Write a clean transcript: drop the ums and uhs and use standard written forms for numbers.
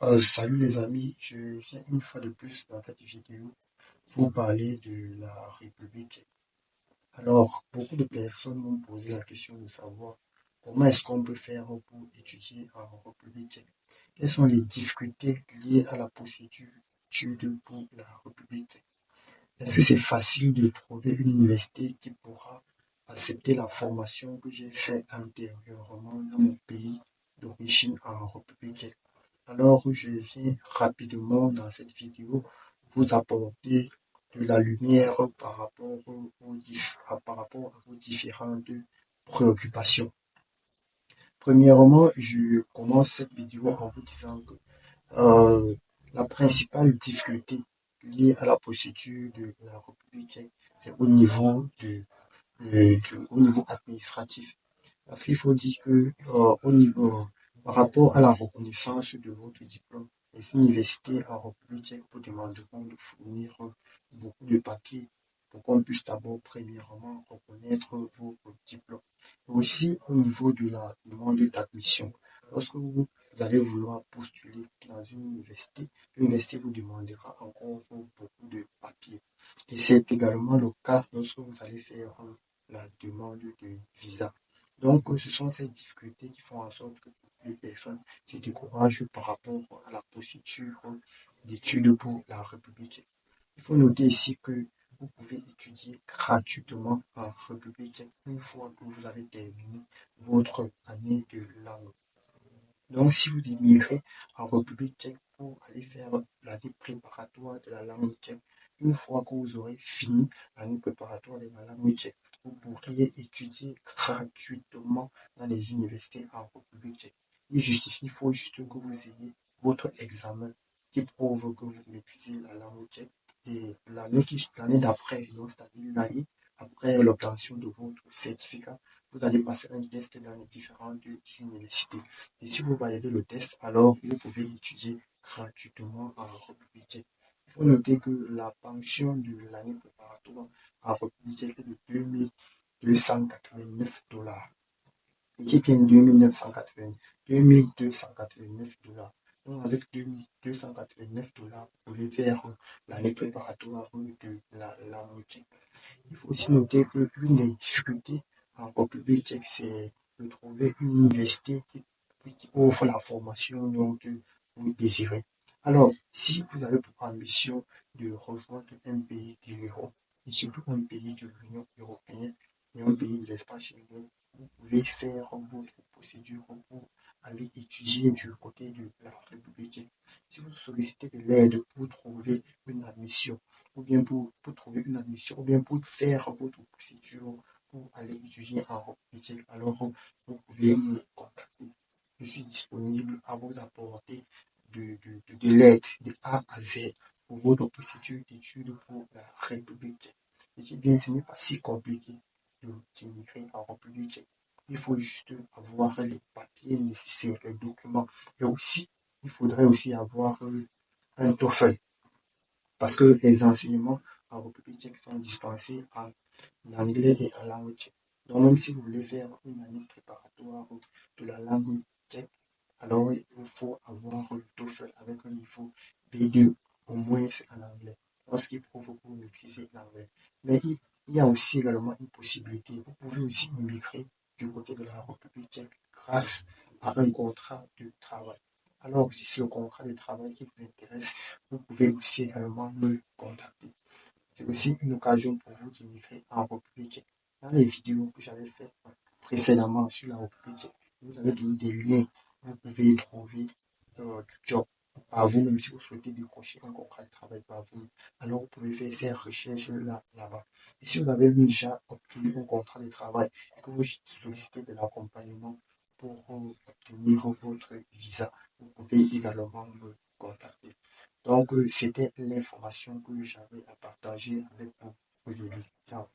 Salut les amis, je viens une fois de plus dans cette vidéo vous parler de la République tchèque. Alors, beaucoup de personnes m'ont posé la question de savoir comment est-ce qu'on peut faire pour étudier en République tchèque. Quelles sont les difficultés liées à la procédure d'études pour la République tchèque? Est-ce que c'est facile de trouver une université qui pourra accepter la formation que j'ai faite antérieurement dans mon pays d'origine en République tchèque? Alors, je viens rapidement dans cette vidéo vous apporter de la lumière par rapport à vos différentes préoccupations. Premièrement, je commence cette vidéo en vous disant que euh, la principale difficulté liée à la procédure de la République tchèque, c'est au niveau administratif. Parce qu'il faut dire que par rapport à la reconnaissance de votre diplôme, les universités en République tchèque vous demanderont de fournir beaucoup de papiers pour qu'on puisse d'abord, premièrement, reconnaître votre diplôme. Et aussi au niveau de la demande d'admission. Lorsque vous allez vouloir postuler dans une université, l'université vous demandera encore beaucoup de papiers. Et c'est également le cas lorsque vous allez faire la demande de visa. Donc, ce sont ces difficultés qui font en sorte que les personnes se découragent par rapport à la procédure d'études pour la République. Il faut noter ici que vous pouvez étudier gratuitement en République une fois que vous avez terminé votre année de langue. Donc, si vous immigrez en République tchèque pour aller faire l'année préparatoire de la langue tchèque, une fois que vous aurez fini l'année préparatoire de la langue tchèque, vous pourriez étudier gratuitement dans les universités en République tchèque. Il faut juste que vous ayez votre examen qui prouve que vous maîtrisez la langue tchèque. Et l'année d'après, donc c'est-à-dire une année après l'obtention de votre certificat, vous allez passer un test dans les différentes universités. Et si vous validez le test, alors vous pouvez étudier gratuitement en République tchèque. Il faut noter que la pension de l'année préparatoire en République tchèque est de 2289 $. Ici bien 2289 $. Donc avec 2289 $, vous pouvez faire l'année préparatoire de la langue tchèque. Il faut aussi noter que l'une des difficultés en République tchèque, c'est de trouver une université qui offre la formation dont vous désirez. Alors, si vous avez pour ambition de rejoindre un pays de l'Europe, et surtout un pays de l'Union européenne et un pays de l'espace Schengen, vous pouvez faire votre procédure pour aller étudier du côté de la République tchèque. Si vous sollicitez de l'aide pour trouver une admission, ou bien pour trouver une admission, ou bien pour faire votre procédure pour aller étudier en République tchèque, alors vous pouvez me contacter. Je suis disponible à vous apporter de l'aide de A à Z pour votre procédure d'études pour la République tchèque. Et dis bien, ce n'est pas si compliqué d'immigrer en République tchèque. Il faut juste avoir les papiers nécessaires, les documents. Et aussi, il faudrait aussi avoir un TOEFL parce que les enseignements en République tchèque sont dispensés en anglais et en langue tchèque. Donc, même si vous voulez faire une année préparatoire de la langue tchèque, alors il vous faut avoir le TOEFL avec un niveau B2 au moins en anglais, ce qui prouve que vous maîtrisez l'anglais. Mais il y a aussi également une possibilité. Vous pouvez aussi immigrer du côté de la République tchèque grâce à un contrat de travail. Alors, si c'est le contrat de travail qui vous intéresse, vous pouvez aussi également me contacter. C'est aussi une occasion pour vous d'immigrer en République tchèque. Dans les vidéos que j'avais faites précédemment sur la République tchèque, vous avez donné des liens. Vous pouvez trouver du job par vous-même si vous souhaitez décrocher un contrat de travail par vous. Alors vous pouvez faire ces recherches là-bas. Et si vous avez déjà obtenu un contrat de travail et que vous sollicitez de l'accompagnement pour obtenir votre visa, vous pouvez également me contacter. Donc, c'était l'information que j'avais à partager avec vous aujourd'hui. Ciao.